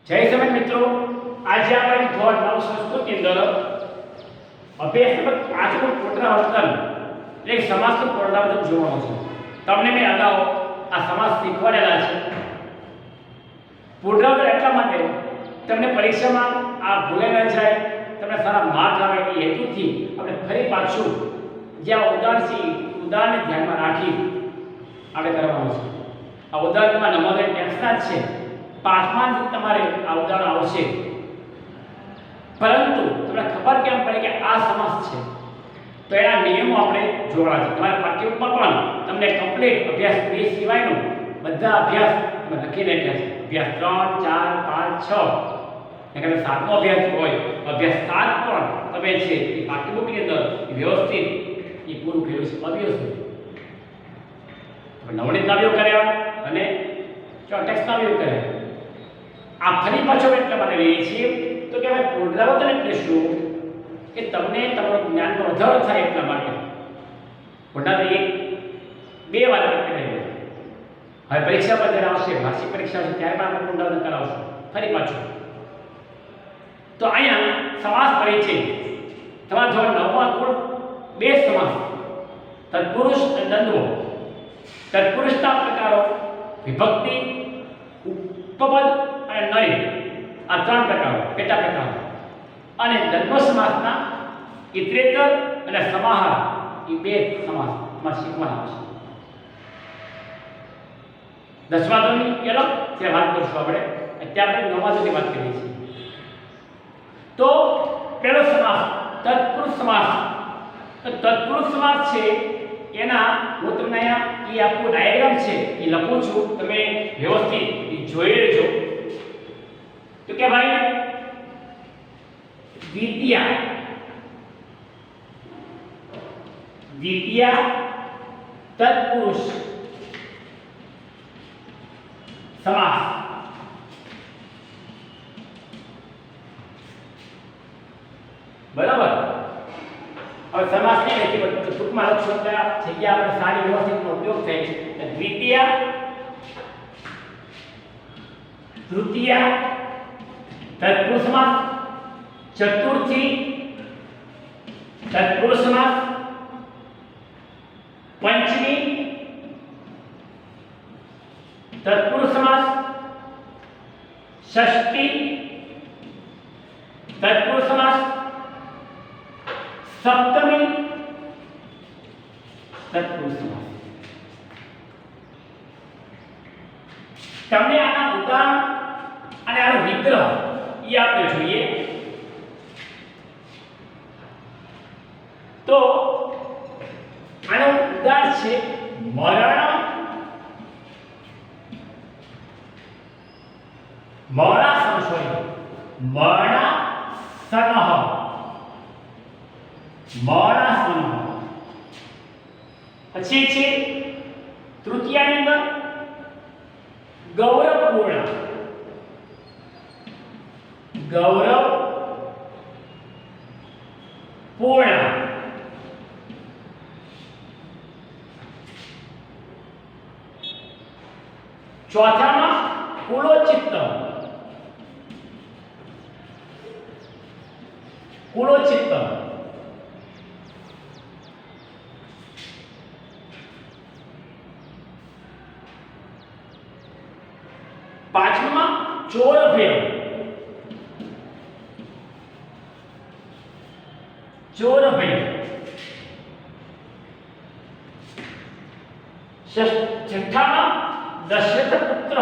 જય સમય મિત્રો, આજે આપણે ધોરણ 9 સંસ્કૃત ની અંદર અભ્યાસ નંબર 5 નું પુનરાવર્તન એક સમાસનું પુનરાવર્તન જોવાનું છે. તમને મેં અગાઉ આ સમાસ શીખવાડેલા છે. પુનરાવર્તન એટલા માટે તમને પરીક્ષામાં આ ભૂલે ન જાય, તમને સારા માર્ક આવે એ હેતુથી આપણે ફરી પાછું જે આ ઉદાહરણને ધ્યાનમાં રાખી આપણે કરવાનું છે. આ ઉદાહરણમાં નંબર ટેક્સના જ છે. પાઠમાં જ તમારે આ ઉદાહરણ આવશે, પરંતુ તમને ખબર કેમ પડે કે આ સમાસ છે, તો એના નિયમો આપણે જોવાના છે. તમારા પાઠ્ય ઉપર પણ તમને કમ્પ્લીટ અભ્યાસ 2 સિવાયનો બધા અભ્યાસ તમે લખી રાખ્યા છે. અભ્યાસ 3, 4, 5, 6 એટલે સાતમો અભ્યાસ હોય, અભ્યાસ 7 પણ તમે છે એ પાઠ્યપુસ્તકની અંદર વ્યવસ્થિત એ પૂરું કર્યું છે. અભ્યાસ નવણીત નાવ્યો કર્યા અને ટેક્સ્ટ નાવ્યો કર્યા. આ ફરી પાછો એટલે મને લઈએ છીએ તો કે ભાઈ પુનરાવર્તન એટલે શું કે તમને તમારું જ્ઞાનનો વધારો થાય એટલા માટે. પુનરાવર્તન 1-2 વાર આપણે કરીએ. હવે પરીક્ષા પર જ્યારે આવશે, વાર્ષિક પરીક્ષા આવશે, ત્યારે પણ આપણે પુનરાવર્તન કરાવશું ફરી પાછું. તો અહીંયા સમાસ પરિચય તમારા ધોરણ 9માં કુલ 2 સમાસ, તત્પુરુષ અને દ્વંદ્વ. તત્પુરુષના પ્રકારો વિભક્તિ, ઉપપદ અને નય, આ 3 પ્રકારો, પેટા પ્રકારો. અને દ્વંદ્વ સમાસના ઇતરેતર અને સમાહાર, એ 2 સમાસમાં શીખવાના આવશે. 10મા ધોરણની અલગ જે વાત કરશું આપણે, અત્યારે આપણે 9મા ધોરણની વાત કરીએ છીએ. તો પહેલો સમાસ તત્પુરુષ સમાસ. તો તત્પુરુષ સમાસ છે એના હું તમને અહીંયા એ આખું ડાયાગ્રામ છે એ લખું છું, તમે વ્યવસ્થિત એ જોઈ લેજો. તો કે ભાઈ દ્વિતીય તત્પુરુષ સમાસ. બરાબર. હવે સમાસની નથી બધું ટૂંકમાં લખશો તો જગ્યા આપણે સારી વ્યવસ્થિતનો ઉપયોગ થાય. દ્વિતીય, તૃતીય તત્પુરુષ સમાસ, ચતુર્થી તત્પુરુષ સમાસ, પંચમી તત્પુરુષ સમાસ, ષષ્ઠી તત્પુરુષ સમાસ, સપ્તમી તત્પુરુષ સમાસ. તમને આના ઉદાહરણ અને આનો વિગ્રહ એ આપણે જોઈએ. તો આનો ઉદાહરણ છે મરણ, મરણસનઃ. પછી છે તૃતીયાની અંદર ગૌરવપૂર્ણ, ચોથામાં કુલોચિત્ત, પાંચમામાં ચોરભય, છઠ્ઠામાં દશરથ પુત્ર,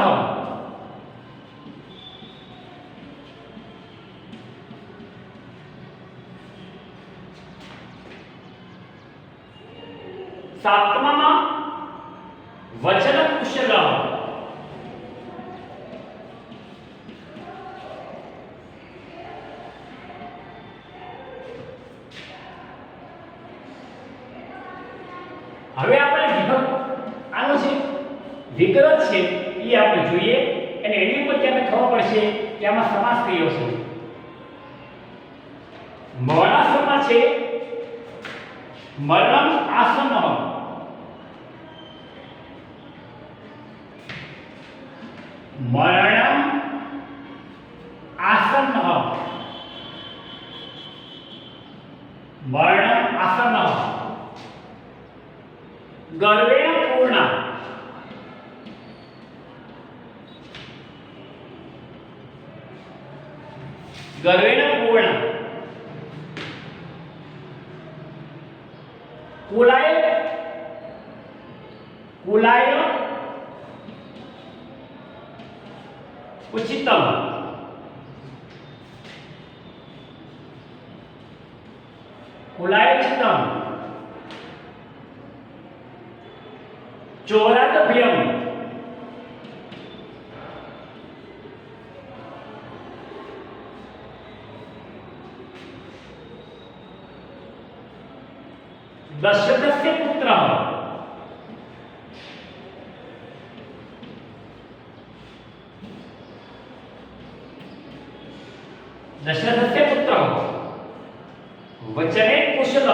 સાતમામાં વચન કુશલ, હવે આપણે આનો છે વિગ્રહ છે એ આપણે જોઈએ અને એની ઉપર આપણે ખબર પડશે કે આમાં સમાસ કયો છે. મરણાસનમાં છે મરણમ આસન, મરણમ આસન્ન મરણમ આસન્ન ગર્વેણ પૂર્ણ ગર્વેણ પૂર્ણ કુલાય કુલાય ઉચિતમ કુલાય ઉચિતમ ચોરાદભ્યમ દશરથस्य પુત્ર દશરથस्य પુત્ર વચને કુશલ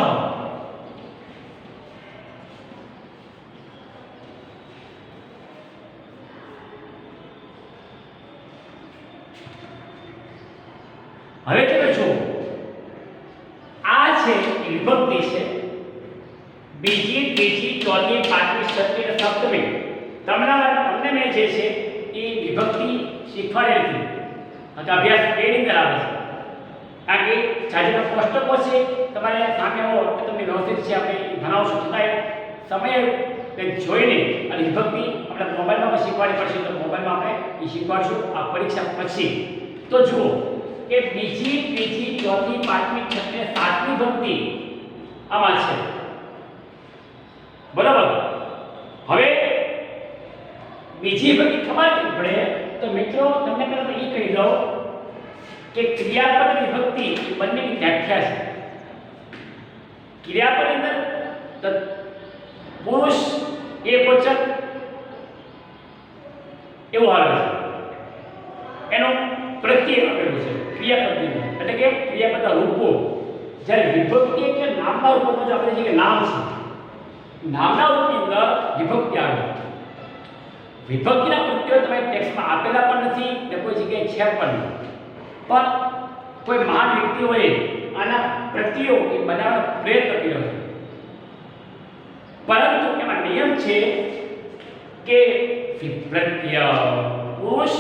હવે તમે જો આ છે વિભક્તિ છે બીજી ત્રીજી ચોથી પાંચમી છઠ્ઠી અને સપ્તમી તમને મેં જે છે એ વિભક્તિ શીખવાડેલી હતી અભ્યાસ ટ્રેનિંગ કરાવે છે કારણ કે જાજેના પુસ્તકો છે તમારે સામે હો કે તમને વ્યવસ્થિત છે આપણે ભણાવશું છતાંય સમય જોઈને અને વિભક્તિ આપણે મોબાઈલમાં પણ શીખવાડી પડશે તો મોબાઈલમાં આપણે એ શીખવાડશું આ પરીક્ષા પછી તો જુઓ કે બીજી ત્રીજી ચોથી પાંચમી છઠ્ઠી સાતમી વિભક્તિ આમાં છે બરાબર હવે બીજી વિભક્તિ ખબર પડે તો મિત્રો તમને પહેલા તો એ કહી દઉં કે ક્રિયાપદ વિભક્તિ બંનેની વ્યાખ્યા છે ક્રિયાપદ અંદર પુરુષ એકવચન એવું આવે છે એનો પ્રત્યય આપેલું છે ક્રિયાપદની એટલે કે ક્રિયાપદના રૂપો જ્યારે વિભક્તિ એટલે નામના રૂપમાં જો આપણે જે કે નામ છે નામના રૂપની અંદર વિભક્તિ આવે વિભક્તિના પ્રત્યયો તમે ટેક્સ્ટમાં આપેલા પણ નથી ને કોઈ જગ્યાએ છે પણ નહીં પણ કોઈ મહાન વ્યક્તિઓએ આના પ્રત્યયો એ બનાવવાનો પ્રયત્ન કર્યો છે પરંતુ એમાં નિયમ છે કે પ્રત્યય પુરુષ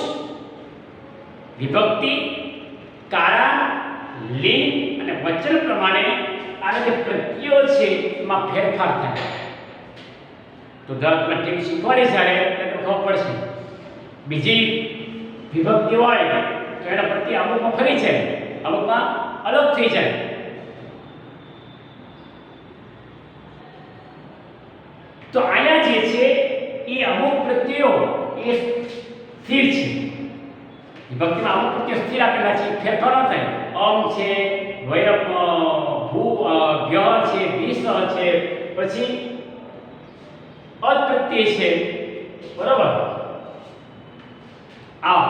વિભક્તિ કારણ લિંગ અને વચન પ્રમાણે આના જે પ્રત્યયો છે એમાં ફેરફાર થાય તો દર ઠીક શીખવાડી જ્યારે એટલે ખબર પડશે બીજી વિભક્તિ હોય તો એના પ્રત્યે અમુકમાં ફરી છે અમુકમાં અલગ થઈ જાય તો અહીંયા જે છે એ અમુક પ્રત્યયો એ સ્થિર છે વિભક્તિમાં અમુક પ્રત્યયો સ્થિર આપેલા છે ફેરફાર ન થાય અમ છે વય ભૂ ગ્ય છે વિસ છે પછી અદ પ્રત્યય છે બરાબર આ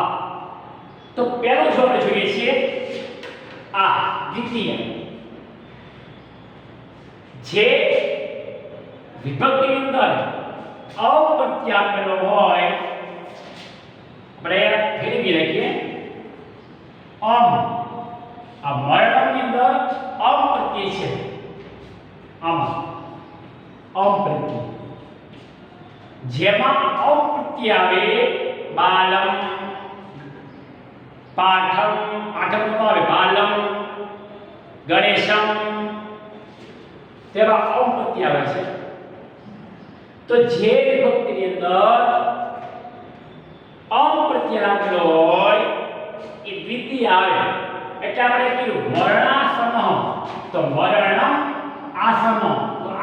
તો પહેલો જો આપણે જોઈએ છીએ આ દ્વિતીય જે વિભક્તિની અંદર અપ્રત્યય આપેલો હોય આપણે ફેરવી લખીએ અમ આ મરણની અંદર અપ્રત્યય છે અપ્રત્યય જેમાં અપ્રત્યય આવે બાલમ પાઠમ પાઠમ નો આવે બાલમ ગણેશમ તેવા અપ્રત્યય આવે છે તો જે વિભક્તિની અંદર અપ્રત્યય રાખેલો હોય એ દ્વિતીય આવે એટલે આપણે કીધું વર્ણાસન તો વર્ણમ આસન તો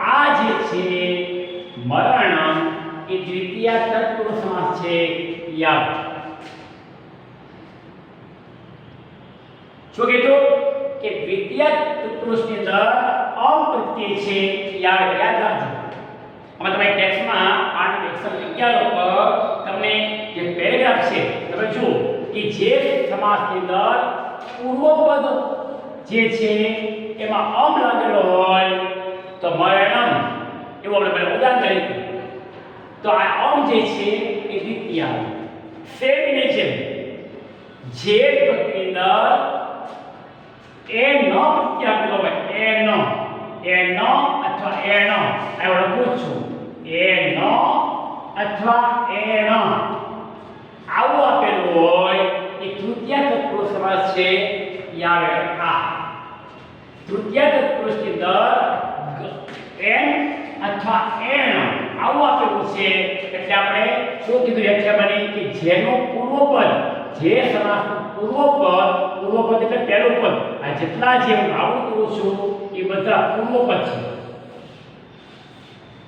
આ જે છે મરણમ એ દ્વિતીય તત્પુરુષ સમાસ છે યાદ શું કીધું કે દ્વિતીય તત્પુરુષની અંદર અપ્રત્યય છે યાદ રાખજો આમાં તમારી ટેક્સ્ટમાં પાઠ 111 પર તમને જે પેરેગ્રાફ છે તમે જુઓ કે જે સમાસની અંદર પૂર્વપદ જે છે એમાં અમ લાગેલો હોય તો મરણમ એવું આપણે પહેલા ઉદાહરણ તરીકે તો આ અમ જે છે એ દ્વિતીય આવે સેમ છે જે વિભક્તિની અંદર એ ન પ્રત્યય આપેલો હોય એ ન અથવા એણ આ લખું છું એ ન અથવા એણ આવું આપેલું હોય એ તૃતીય તત્પુરુષ સમાસ છે. યાદ આવે આ તૃતીય તત્પુરુષની અંદર એન અથવા એણ આવું આપેલું છે એટલે આપણે શું કીધું વ્યાખ્યા બની કે જેનું પૂર્વપદ જે સમાસનું પૂર્વપદ એટલે પહેલું પદ આ જેટલા જે હું આવું કરું છું એ બધા પૂર્વપદ છે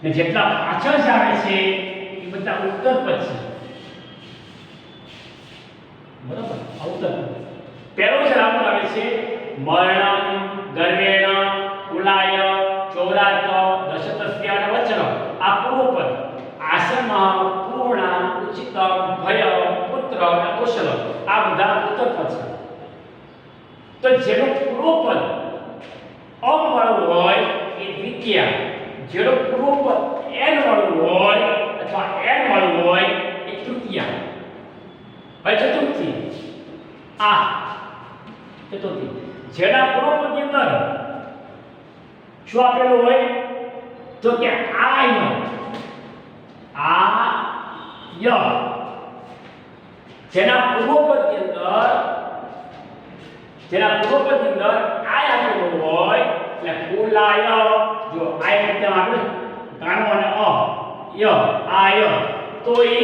ને જેટલા પાછળ જ આવે છે એ બધા ઉત્તરપદ છે. બરાબર ઉત્તરપદ પહેલું જ આવું આવે છે મરણમ ગર્વેણ કુલાય ચૌરાત દશતસ્ય અને વચન આ પૂર્વપદ આસન પૂર્ણ ઉચિતમ ભય પુત્ર અને કુશલ આ બધા ઉત્તરપદ છે. તો જેનું પૂર્વપદ અમ વાળું હોય એ દ્વિતીય જેનું પૂર્વપદ એન વાળું હોય અથવા એન વાળું હોય એ તૃતીય ભાઈ ચતુર્થી આ ચતુર્થી જેના પૂર્વપદની અંદર શું આપેલું હોય તો કે આ ય જેના પૂર્વપદની અંદર આ આપેલું હોય એટલે કુલાય જો આ રીતે આપણે ગાણો અને ય તો એ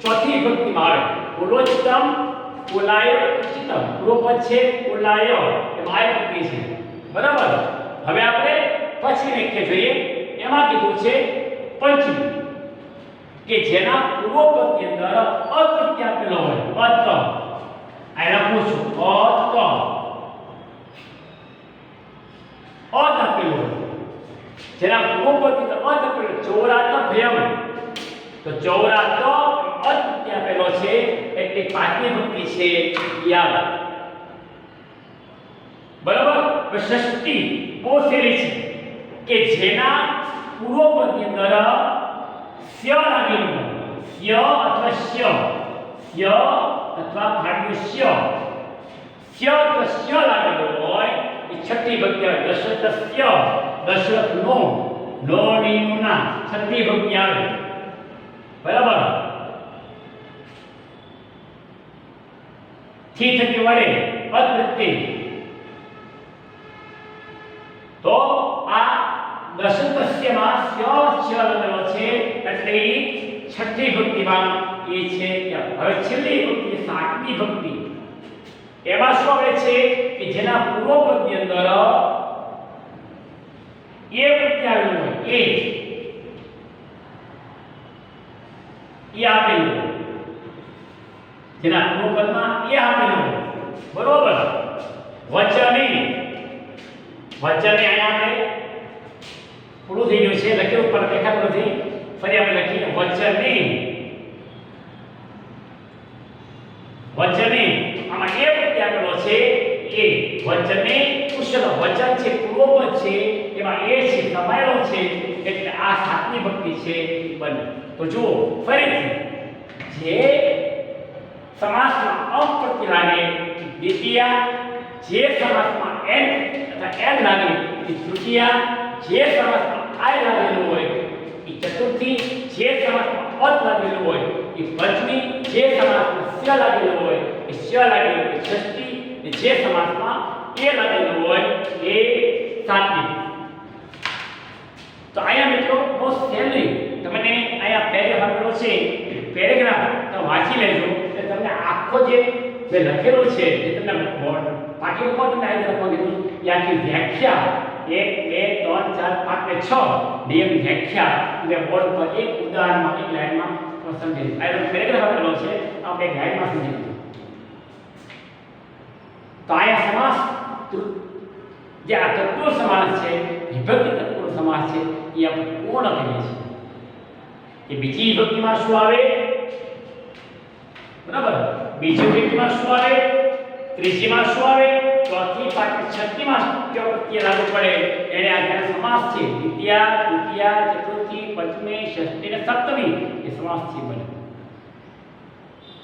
ચોથી વિભક્તિમાં આવે કુલોચિતમ કુલાય ઉચિતમ પૂર્વપદ છે કુલાય એમાં આ વિભક્તિ છે. બરાબર હવે આપણે પછી લખીએ જોઈએ એમાં કીધું છે પંચમી કે જેના પૂર્વપદની અંદર અતૃતીય આપેલો હોય અત આ લખું છું અત આપેલો હોય જેના પૂર્વપદની અંદર અત આપેલો ચૌરાત ભયમ તો ચૌરાત અતૃતીય આપેલો છે એટલે પાંચમી વિભક્તિ છે યાદ. બરાબર ષષ્ઠી પોસેલી છે કે જેના પૂર્વપદની અંદર સ્ય લાગેલું સ્ય અથવા ભાગ્ય સ્ય અથવા સ્ય લાગેલું હોય એ છઠ્ઠી વિભક્તિ આવે દશરથસ્ય દશરથનો નો ની ના છઠ્ઠી વિભક્તિ આવે. બરાબર થી થકી વડે અતૃતીય તો આ દશરથસ્યમાં સ્ય લાગેલો છે એટલે એ છઠ્ઠી વિભક્તિમાં એ છે. હવે છેલ્લી વિભક્તિ સાતમી વિભક્તિ એમાં શું આવે છે કે જેના પૂર્વપદની અંદર એ પ્રત્યય આવેલું હોય એ આપેલું હોય જેના પૂર્વપદમાં એ આપેલું હોય. બરોબર વચને અહીંયા આપણે પૂરું થઈ ગયું છે લખ્યું પણ દેખાતું નથી ફરી આપણે લખીએ વચને આમાં એ પ્રત્યય આપેલો છે એ વચને કુશલ વચન છે પૂર્વપદ છે એમાં એ છે સમાયેલો છે એટલે આ સાતમી વિભક્તિ છે બને. તો જુઓ ફરીથી જે સમાસમાં અમ પ્રત્યય લાગે દ્વિતીય જે સમાસમાં એન અથવા એન લાગે એ તૃતીય જે સમાસમાં આય લાગેલું હોય એ ચતુર્થી જે સમાસમાં અત લાગેલું હોય એ પંચમી જે સમાસમાં સ્ય લાગેલું હોય એ સ્ય લાગેલું હોય ષષ્ઠી જે સમાસમાં એ લાગેલું હોય એ સાતમી. તો અહીંયા મિત્રો બહુ સહેલી તમને અહીંયા પેરેગ્રાફ આપેલો છે પેરેગ્રાફ તમે વાંચી લેજો એટલે તમને આખો જે લખેલું છે જે તમને પાકી ઉપર તમને આવી લખવા કીધું એ આખી વ્યાખ્યા 1 2 3 4 5 6 નિયમની વ્યાખ્યા એટલે બોર્ડ પર એક ઉદાહરણમાં એક લાઈનમાં સમજી લીધું. આ પેરેગ્રાફ આપેલો છે આપણે એક લાઈનમાં સમજી લીધું. તો અહીંયા સમાસ જે આ તત્પુરુષ સમાસ છે વિભક્તિ તત્પુરુષ સમાસ છે એ આપણે પૂર્ણ કરીએ છીએ. કે બીજી વિભક્તિમાં શું આવે બરાબર બીજી વિભક્તિમાં શું આવે ત્રીજીમાં શું આવે ચોથી પાંચમી છઠ્ઠીમાં કયો પ્રત્યય લાગુ પડે એને આ સમાસ છે દ્વિતીય તૃતીય ચતુર્થી પંચમી ષષ્ઠી અને સપ્તમી એ સમાસ છે બને.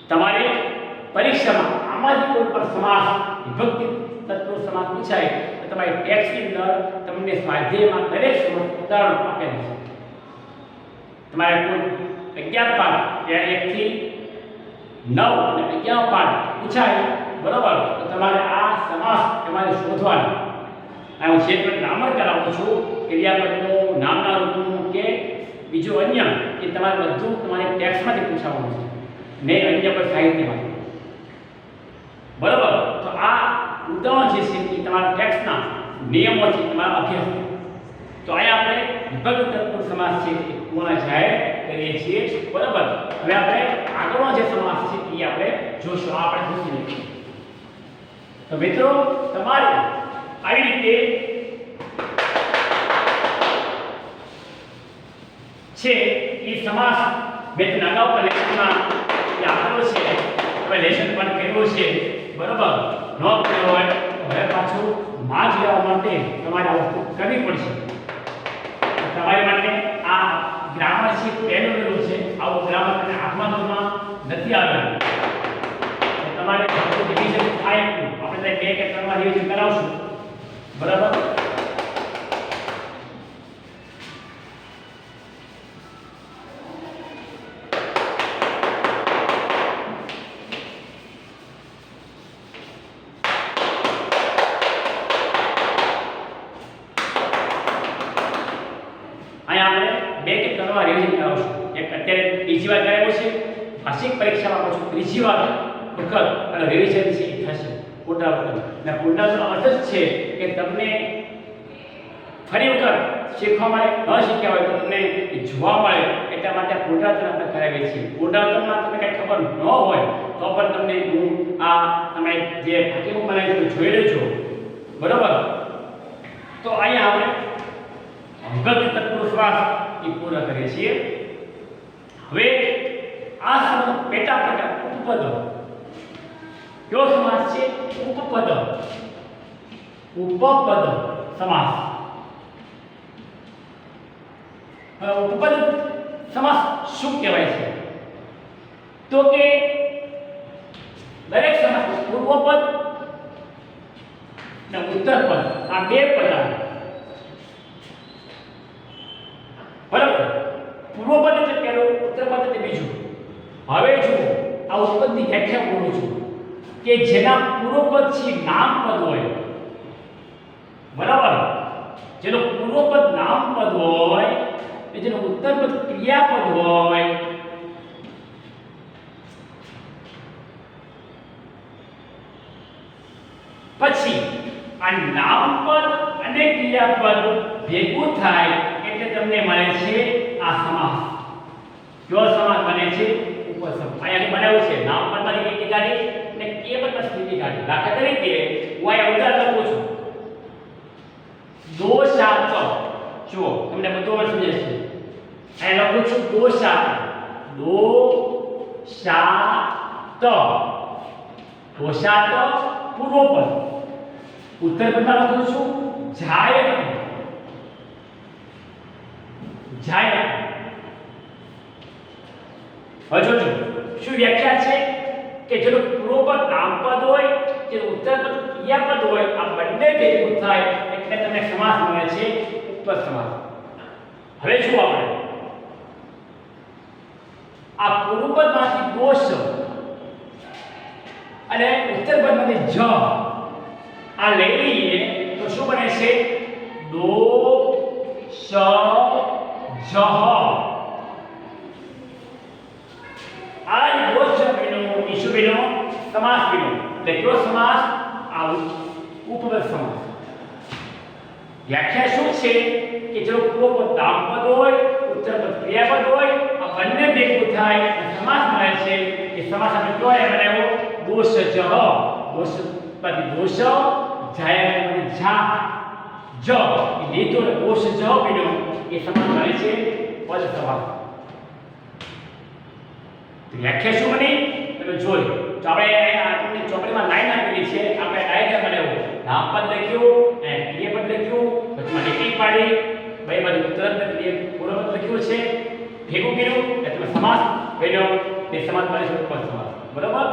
તમારે પરીક્ષામાં આમાંથી કોઈ પણ સમાસ વિભક્તિ તત્વો સમાસ પૂછાય તો તમારી ટેક્સ્ટની અંદર તમને સ્વાધ્યાયમાં દરેક સમાસ ઉદાહરણ આપેલું છે. તમારે કુલ 11 પાઠ ત્યાં 1 થી 9 અને 11 પાઠ પૂછાય બરાબર. તો તમારે આ સમાસ તમારે શોધવાનો. આ હું જે પણ ગ્રામર કરાવું છું ક્રિયાપદનું નામના રૂપનું કે બીજું અન્ય એ તમારે બધું તમારે ટેક્સ્ટમાંથી પૂછાવાનું છે ને અન્ય કોઈ સાહિત્યમાંથી બરાબર. તો આ ઉદાહરણ જે છે એ તમારા ટેક્સ્ટના નિયમોથી તમારા અભ્યાસ. તો અહીંયા આપણે વિભક્ત તત્પુરુષ સમાસ છે એ પૂર્ણ જાહેર કરીએ છીએ બરાબર. હવે આપણે આગળનો જે સમાસ છે એ આપણે જોશું. આ આપણે પૂછી લઈએ. તો મિત્રો તમારે આવી રીતે છે એ સમાસ મેં તમને અગાઉ પણ લેસનમાં આપેલો છે, હવે લેસન પણ કર્યું છે બરાબર. ન કર્યો હોય તો હવે પાછું માર્ક લેવા માટે તમારે આ વસ્તુ કરવી પડશે. તમારી માટે આ ગ્રામર છે પહેલું છે. આવું ગ્રામર તમને આઠમા ધોરણમાં નથી આવેલું. તમારે રિવિઝન થાય એટલું આપણે 2 કે 3 વાર રિવિઝન કરાવશું બરાબર. રિવિઝન કરાવશું. એક અત્યારે બીજી વાર કરાવ્યું છે, વાર્ષિક પરીક્ષામાં પાછું ત્રીજી વાર વખત અને રિવિઝન છે એ થશે પુનરાવર્તન. અને પુનરાવર્તન અર્થ જ છે કે તમને ફરી વખત શીખવા મળે, ન શીખ્યા હોય તો તમને જોવા મળે એટલા માટે પુનરાવર્તન આપણે કરાવીએ છીએ. પુનરાવર્તનમાં તમને કંઈ ખબર ન હોય તો પણ તમને હું આ તમે જે હકીકત બનાવી તમે જોઈ લેજો બરાબર. તો અહીંયા આપણે વિભક્ત તત્પુરુષ સમાસ એ પૂર્ણ કરીએ છીએ. હવે આ સમાસ પેટા પ્રકાર ઉપપદ. કયો સમાસ છે? ઉપપદ. ઉપપદ સમાસ. ઉપપદ સમાસ શું કહેવાય છે? તો કે દરેક સમાસ પૂર્વપદ અને ઉત્તરપદ આ 2 પદ આવે બરાબર. પૂર્વપદ એટલે પહેલું, ઉત્તરપદ એટલે બીજું. હવે જુઓ આ ઉપપદની વ્યાખ્યા બોલું છું કે જેના પૂર્વપદ છે નામપદ હોય બરાબર. જેનો પૂર્વપદ નામપદ હોય અને જેનો ઉત્તરપદ ક્રિયાપદ હોય પછી આ નામપદ અને ક્રિયાપદ ભેગું થાય એટલે તમને મળે છે આ સમાસ. કયો સમાસ બને છે? ઉપસમાસ. અહીંયા બનાવ્યું છે નામપદમાંથી કેટલી કાઢી અને ક્રિયાપદમાં સ્થિતિ કાઢી. દાખલા તરીકે હું અહીંયા ઉદાહરણ લખું છું. દોષાત. જુઓ તમને બધું હવે સમજાય છે. અહીંયા લખું છું દોષાત. દોષાત. દોષાત પૂર્વપદ. ઉત્તરપદમાં લખું છું જાયત. જાયત. હવે જોજો શું વ્યાખ્યા છે કે જેનો પૂર્વપદ નામપદ હોય જેનો ઉત્તરપદ ક્રિયાપદ હોય આ બંને ભેગું થાય એટલે તમને સમાસ મળે છે ઉપપદ સમાસ. હવે શું આપણે આ પૂર્વપદમાંથી દોષ અને ઉત્તરપદમાંથી જ આ લઈ લઈએ તો શું બને છે? દો શ જહ. આ દોષ બન્યો, ઈશુ બન્યો, સમાસ બન્યો. એટલે કયો સમાસ? આ ઉપપદ સમાસ. વ્યાખ્યા શું છે કે જેનો પૂર્વપદ નામપદ હોય ઉત્તરપદ ક્રિયાપદ હોય આ બંને ભેગું થાય અને સમાસ મળે છે. એ સમાસ આપણે કયો બનાવ્યો? દોષ જહ. દોષ પછી દોષ જાયત પછી જા જ એ લીધો ને દોષ જ બન્યો એ સમાસ મળે છે પદ સમાસ. વ્યાખ્યા શું બની તમે જોઈ. તો આપણે આપણને ચોપડીમાં લાઈન આપેલી છે, આપણે ડાયગ્રામ બનાવ્યો. નામપદ લખ્યું અને ક્રિયાપદ લખ્યું, પછી લીટી પાડી, બે બાજુ ઉત્તરપદ પૂર્વપદ લખ્યું છે, ભેગું કર્યું એટલે સમાસ બન્યો. એ સમાસ બને છે ઉપપદ સમાસ બરાબર.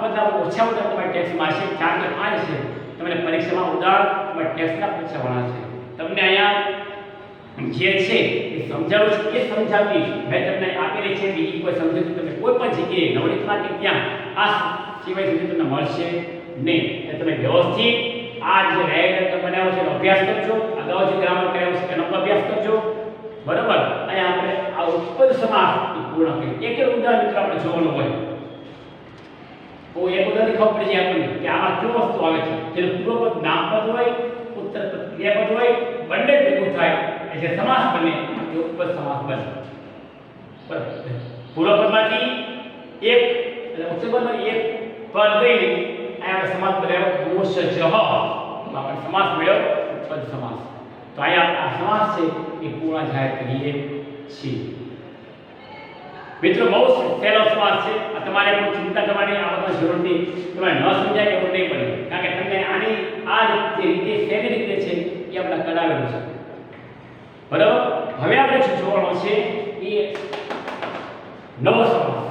બદલામાં ઓછામાં ઓછા તમારે ટેક્સ મારશે 4 કે 5 છે તમને પરીક્ષામાં ઉદાહરણ તમારે ટેક્સના પૂછવાના છે. તમને અહીંયા જે છે એ સમજાવું છું એ સમજાવી મેં તમને આપેલી છે. બીજી કોઈ સમજૂતી તમે કોઈ પણ જગ્યાએ નવનીતમાં કે ત્યાં આ સિવાય સુધી તમને મળશે નહીં. એટલે તમે વ્યવસ્થિત આ જે રેગ્યુલર બનાવ્યો છે એનો અભ્યાસ કરજો. અગાઉ જે ગ્રામર કરાવ્યો છે એનો અભ્યાસ કરજો. બરાબર. અહીંયા આપણે આ ઉપપદ સમાસ પૂર્ણ કરીએ. એક ઉદાહરણ મિત્રો આપણે જોવાનું હોય તો એક ઉદાહરણ ખબર પડી જાય આપણને કે આમાં કયો વસ્તુ આવે છે. જેનું પૂર્વપદ નામપદ હોય, ઉત્તરપદ ક્રિયાપદ હોય, બંને ભેગું થાય એ જે સમાસ બને એ ઉપપદ સમાસ બને. બરાબર. પૂર્વપદમાંથી એક અને ઉત્તરપદમાં એક પદ લઈને અહીંયા સમાસ બનાવ્યો ગોષજઃ. આપણે સમાસ મળ્યો ઉપપદ સમાસ. તો અહીંયા આ સમાસ છે એ પૂર્ણ જાહેર કરીએ છીએ. મિત્રો બહુ સહેલો સમાસ છે. આ તમારે કોઈ ચિંતા કરવાની આ બધા જરૂર નથી. તમારે ન સમજાય એવું નહીં બને. કારણ કે તમને આની આ રીતે કેવી રીતે છે એ આપણે કરાવેલું છે. બરાબર. હવે આપણે જે જોવાનો છે એ નવો સમાસ.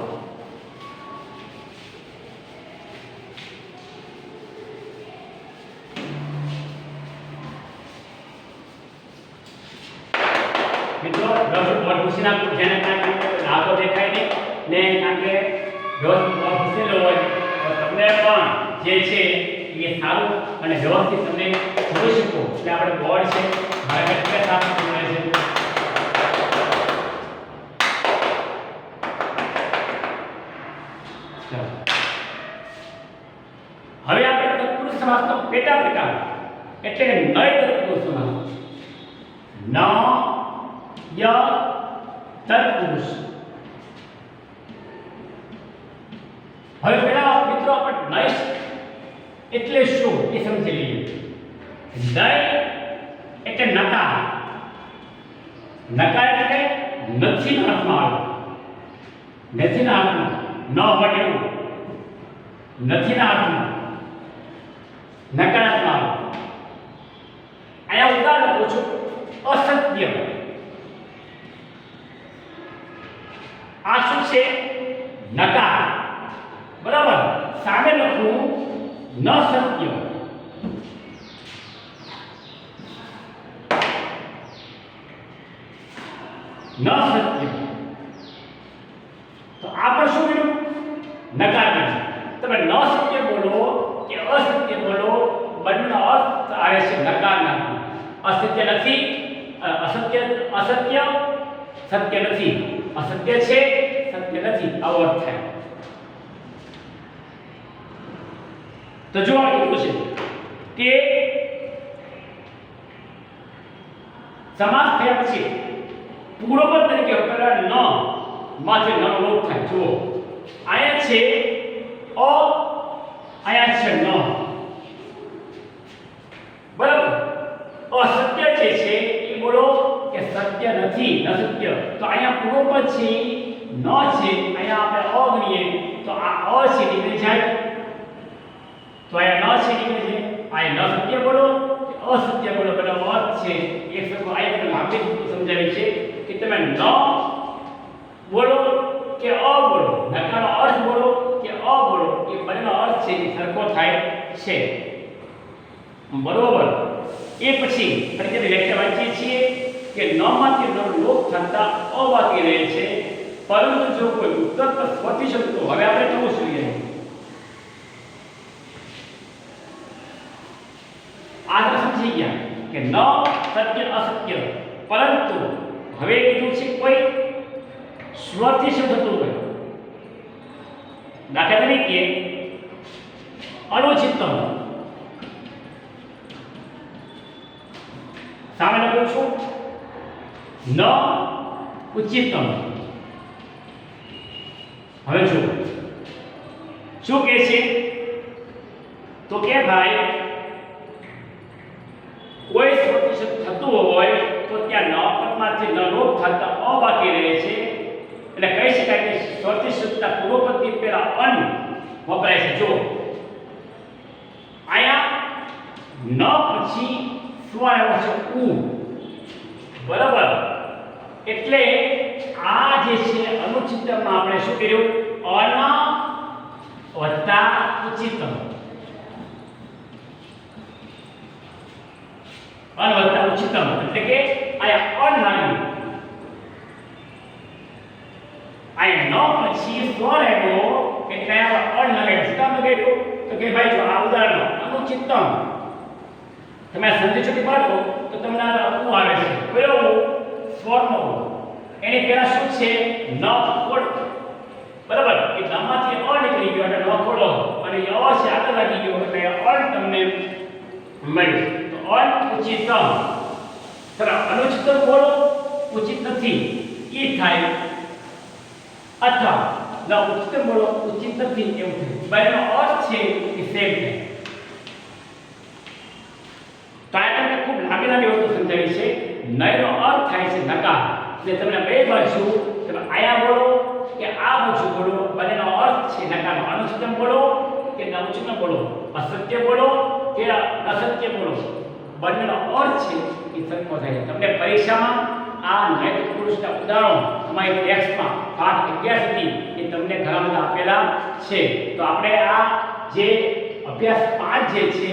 મિત્રો બોર્ડ પૂછીને આપો જેને કારણે નાતો દેખાય નહીં ને કારણ કે વ્યવસ્થિત બોર્ડ પૂછેલો હોય તો તમને પણ જે છે એ સારું અને વ્યવસ્થિત તમને જોઈ શકો કે આપણે બોર્ડ છે મારે કેટલા સારું મળે છે. હવે આપણે તત્પુરુષ સમાસનો પેટા પ્રકાર એટલે કે નય તત્પુરુષ સમાસ. ન ય તત્પુરુષ. હવે પેલા મિત્રો આપણે નય એટલે શું એ સમજી લઈએ. નય એટલે નકાર. નકાર એટલે નથી ના અર્થમાં આવે. નથી ના અર્થમાં ન હોય એવું નથી ના અર્થમાં નકારાત્મક આવે. અહીંયા ઉદાહરણ આપું છું. અસત્ય. આ શું છે? નકાર. બરાબર. સામે લખું ન સત્ય. ન સત્ય. તો આ પર શું મળ્યું? નકાર મળ્યું. તમે ન સત્ય બોલો કે અસત્ય બોલો બંનેનો અર્થ આવે છે નકારાત્મક. અસત્ય નથી, અસત્ય અસત્ય, સત્ય નથી, અસત્ય છે, સત્ય નથી, આવો અર્થ થાય. તો જો આ કીધું છે કે સમાસ થયા પછી પૂર્વપદ તરીકે પેલા ન માંથી ન લોપ થાય. જુઓ આયા છે અ, આયા છે ન. બરાબર. અસત્ય જે છે એ બોલો કે સત્ય નથી, ન સત્ય. તો અહીંયા પૂર્વપદ છે ન છે, અહીંયા આપણે અ ગણીએ તો આ અ છે નીકળી જાય. તો અહીંયા ન છે નીકળી જાય. અહીંયા ન સત્ય બોલો કે અસત્ય બોલો પેલો અર્થ છે એક સરખો. આ એક લાંબી સમજાવી છે કે તમે ન બોલો કે અ બોલો, નકારનો અર્થ બોલો કે અ બોલો, એ બંનેનો અર્થ છે એ સરખો થાય છે. બરોબર. એ પછી ફરીથી વ્યાખ્યા વાંચીએ છીએ કે ન માંથી ન લોપ થતા અ બાકી રહે છે, પરંતુ જો કોઈ ઉત્તર પર સ્વથી શબ્દ તો હવે આપણે કેવું જોઈએ? આ સમજી ગયા કે ન સત્ય અસત્ય, પરંતુ હવે કીધું છે કોઈ સ્વથી શબ્દ થતું હોય. દાખલા તરીકે અનુચિતમ. સામે લખું છું ન ઉચિતમ. હવે જો શું કહે છે તો કે ભાઈ કોઈ સ્વથી શબ્દ થતું હોય તો ત્યાં ન પદમાંથી ન લોપ થતા અ બાકી રહે છે. એટલે કહી શકાય કે સ્વથી શબ્દના પૂર્વપદથી પહેલા અન વપરાય છે. જો આયા ન પછી શું આવ્યો છે? ઉ. બરાબર. એટલે આ જે છે અનુચિતમાં આપણે શું કર્યું? અન વત્તા ઉચ્ચતમ, અન વત્તા ઉચ્ચતમ એટલે કે આયા અન લાગ્યું, આયા ન પછી સ્વર આવ્યો એટલે આયા અન લગાડ્યું. શું કામ લગાડ્યું? તો કે ભાઈ જો આ ઉદાહરણ અનુચિતમ તમે સંધિ છૂટી પાડો તો તમને આ ઉ આવે છે. કયો સ્વરનો એની પહેલા શું છે? ન ખોડ, બરાબર? એ નામમાંથી અ નીકળી ગયો એટલે ન ખોડો અને અ છે આગળ લાગી ગયો એટલે અન તમને મળ્યું. તો અન ઉચિતમ. ચલો અનુચિતમ બોલો ઉચિત નથી એ થાય, અથવા ન ઉચિતમ બોલો ઉચિત નથી એવું થાય. બંનેનો અર્થ છે એ સેમ થાય. તો આ તમને ખૂબ લાંબી લાંબી વસ્તુ સમજાવી છે. નયનો અર્થ થાય છે નકાર. એટલે તમને બે બાજુ તમે આયા બોલો કે આ બાજુ બોલો, બંનેનો અર્થ છે નકારનો. અનુચિતમ બોલો કે ઉચ્ચતમ બોલો, અસત્ય બોલો કે અસત્ય બોલો, બંનેનો અર્થ છે એ સરખો થાય. તમને પરીક્ષામાં આ નૈતિક પુરુષના ઉદાહરણો તમારી ટેક્સ્ટમાં પાઠ 11 સુધી એ તમને ઘણા બધા આપેલા છે. તો આપણે આ જે અભ્યાસ 5 જે છે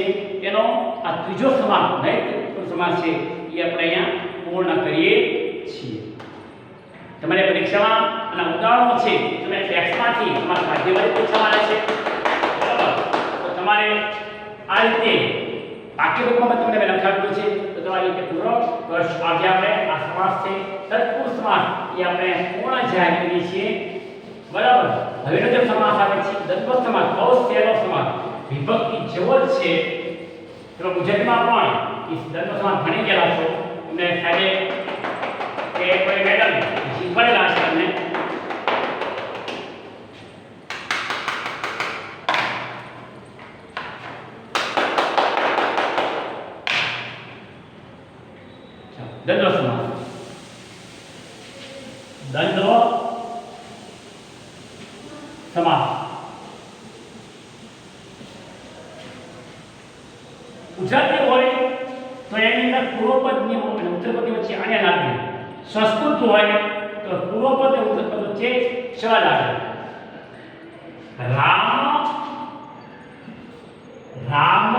એનો આ ત્રીજો સમાસ નૈતિક પુરુષ સમાસ છે એ આપણે અહીંયા પૂર્ણ કરીએ છીએ. તમારે પરીક્ષામાં આના ઉદાહરણો છે તમે ટેક્સ્ટમાંથી તમારા સ્વાધ્યાયમાંથી પૂછવાના છે, બરાબર? તો તમારે આ રીતે પાઠ્યપુસ્તકમાં તમને મેં લખાવેલું છે તો તમારી રીતે પૂરો કરશો. આજે આપણે આ સમાસ છે તત્પુરુષ સમાસ એ આપણે પૂર્ણ જાહેર કરીએ છીએ, બરાબર? હવેનો જે સમાસ આવે છે દ્વંદ્વ સમાસ, બહુ સહેલો સમાસ, વિભક્તિ જેવો જ છે. તમે ગુજરાતીમાં પણ એ દ્વંદ્વ સમાસ ભણી ગયેલા છો, તમને સાહેબે કે કોઈ મેડમ શીખવાડેલા છે તમને. દ્વંદ્વ સમાસ, દ્વંદ્વ સમાસ ગુજરાતી હોય તો એની અંદર પૂર્વપદ નિયમો અને ઉત્તરપદ વચ્ચે આને લાગે. સંસ્કૃત હોય તો પૂર્વપદ અને ઉત્તરપદ વચ્ચે શા લાગે? રામ, રામ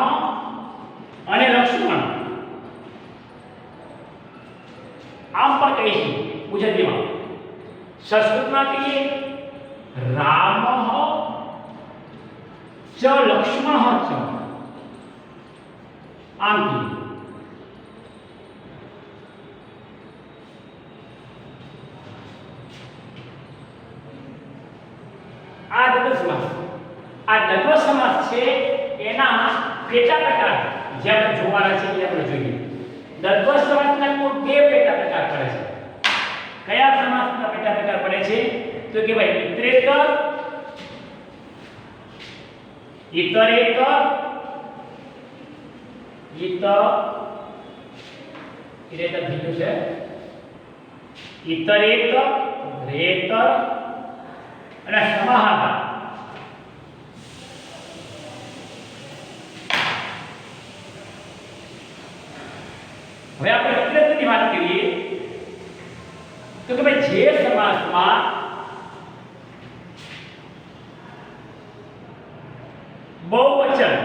અને લક્ષ્મણ આમ પણ કહીએ ગુજરાતીમાં. સંસ્કૃતમાં કહીએ રામ ચ લક્ષ્મણ ચ, આમ કહીએ. આ દ્વંદ્વ સમાસ, આ દ્વંદ્વ સમાસ છે એના પેટા પ્રકાર જે આપણે જોવાના છે એ આપણે જોઈએ. દ્વંદ્વ સમાસના કુલ બે પેટા પ્રકાર પડે છે. કયા સમાસના પેટા પ્રકાર પડે છે? તો કે ભાઈ ઇતરેતર, ઇતરેતર, ઇતરેતર થઈ ગયું છે, ઇતરેતર, રેતર અને સમાહાર. હવે આપણે ઇતરેતરની વાત કરીએ તો કે ભાઈ જે સમાસમાં બહુવચન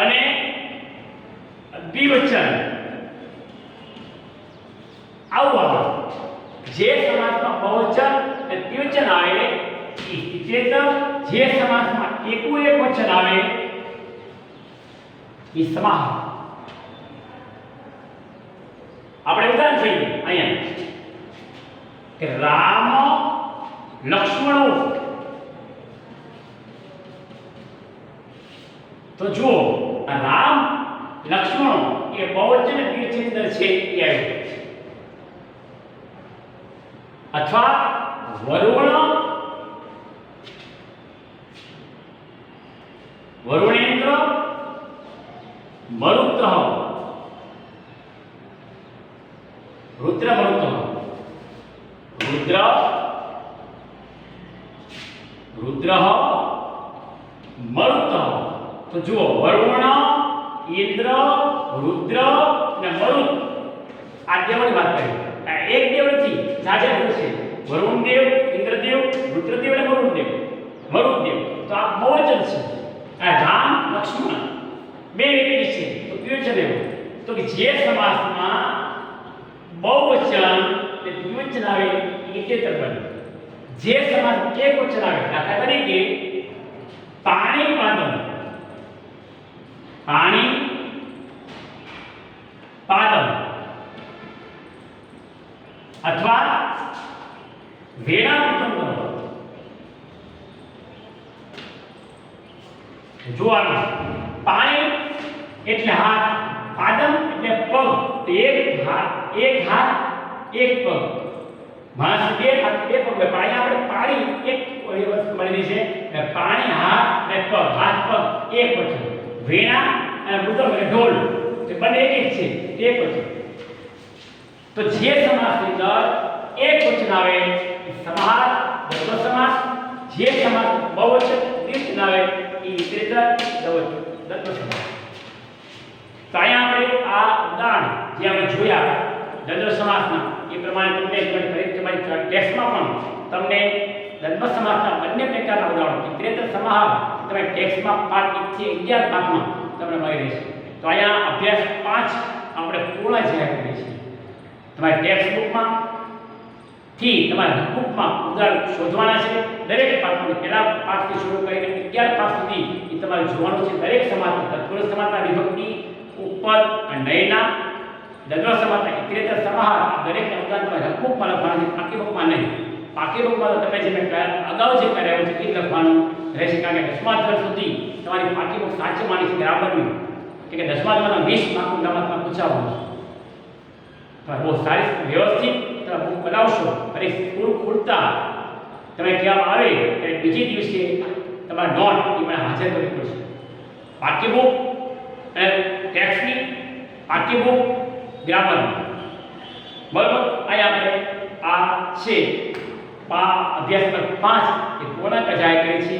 અને દ્વિવચન આવું આવે, જે સમાસમાં બહુવચન અને દ્વિવચન આવે એ ઇતરેતર, જે સમાસમાં એકું એક વચન આવે એ સમાહાર. આપણે ઉદાહરણ જોઈએ અહીંયા કે રામ લક્ષ્મણો. તો જુઓ રામ લક્ષ્મણો એ બહુવચન દ્વિવચન અંદર છે એ આવ્યું. અથવા વરુણ, વરુણેન્દ્ર, મરુત, રુદ્ર મરુત, રુદ્ર, રુદ્ર મરુત. તો જુઓ વરુણ, ઇન્દ્ર, રુદ્ર અને મરુત આ દેવની વાત કરી. એક દેવ નથી, જાજા દેવ છે. વરુણદેવ, ઇન્દ્રદેવ, રુદ્રદેવ અને વરુણદેવ. વરુણદેવ તો આ બહુવચન છે. આ રામ લક્ષ્મણ બે વ્યક્તિ છે તો કયું છે દેવ? તો કે જે સમાસમાં બહુવચન અને દ્વિવચન આવે એ ઇતરેતર બને. જે સમાસમાં એક વચન આવે, દાખલા તરીકે પાણી પાદમ, પાણી પાદમ, અથવા વેણા કુટુંબ. જોવાનું પાણી એટલે હાથ, પાદમ એટલે પગ, તો એક હાથ એક પગ, માણસ બે હાથ બે પગ. પાણી આપણે પાણી એક વસ્તુ બનેલી છે, પાણી હાથ અને પગ, હાથ પગ એક વચન. વેણા અને મૃદંગ એટલે ઢોલ તે બંને એક છે એક વચન. તો જે સમાસની અંદર એક વચન આવે એ સમાસ દ્વંદ્વ સમાસ, જે સમાસ બહુવચન દ્વિવચન આવે એ ઇતરેતર દ્વંદ્વ સમાસ. તો અહીંયા આપણે આ ઉદાહરણ જે આપણે જોયા દ્વંદ્વ સમાસના એ પ્રમાણે તમને તમારી ટેક્સ્ટમાં પણ તમને દ્વંદ્વ સમાસના બંને પ્રકારના ઉદાહરણો ઇતરેતર સમાસ તમે ટેક્સ્ટમાં પાઠ 1 થી 11 પાઠમાં તમને મળી રહેશે. તો અહીંયા અભ્યાસ 5 આપણે પૂર્ણ જાહેર કરીએ છીએ. તમારી ટેક્સ્ટ બુકમાં થી તમારા બુકમાં ઉદાહરણ શોધવાના છે. દરેક પાઠમાં પહેલા પાઠથી શરૂ કરીને 11 પાઠ સુધી એ તમારે જોવાનું છે. દરેક સમાસના તત્પુરુષ સમાસના વિભક્તિ ઉપર નયના દ્વંદ્વ સમાસના ઇતરેતર સમાસ દરેક ઉદાહરણ તમારે બુકમાં લખવાના છે, પાકી બુકમાં નહીં. પાકી બુકમાં તો તમે જે મેં અગાઉ જે કરાવ્યું છે એ લખવાનું રહેશે, કારણ કે 10મા ધોરણ સુધી તમારી પાકી બુક સાચી માની છે ગ્રામરની, કે 10મા ધોરણના 20 માર્કનું ગ્રામરમાં પૂછાવાનું છે. તો બહુ સારી વ્યવસ્થિત તમે બુક બનાવશો અને સ્કૂલ ખુલતા તમે કહેવામાં આવે ત્યારે બીજે દિવસે તમારા નોટ એ મને હાજર કરવી પડશે. પાકી બુક અને ટેક્સ્ટની પાકી બુક ગ્રામરની. બરાબર, અહીંયા આપણે આ છે અભ્યાસ નંબર 5 એ પૂર્ણ જાહેર કરી છે.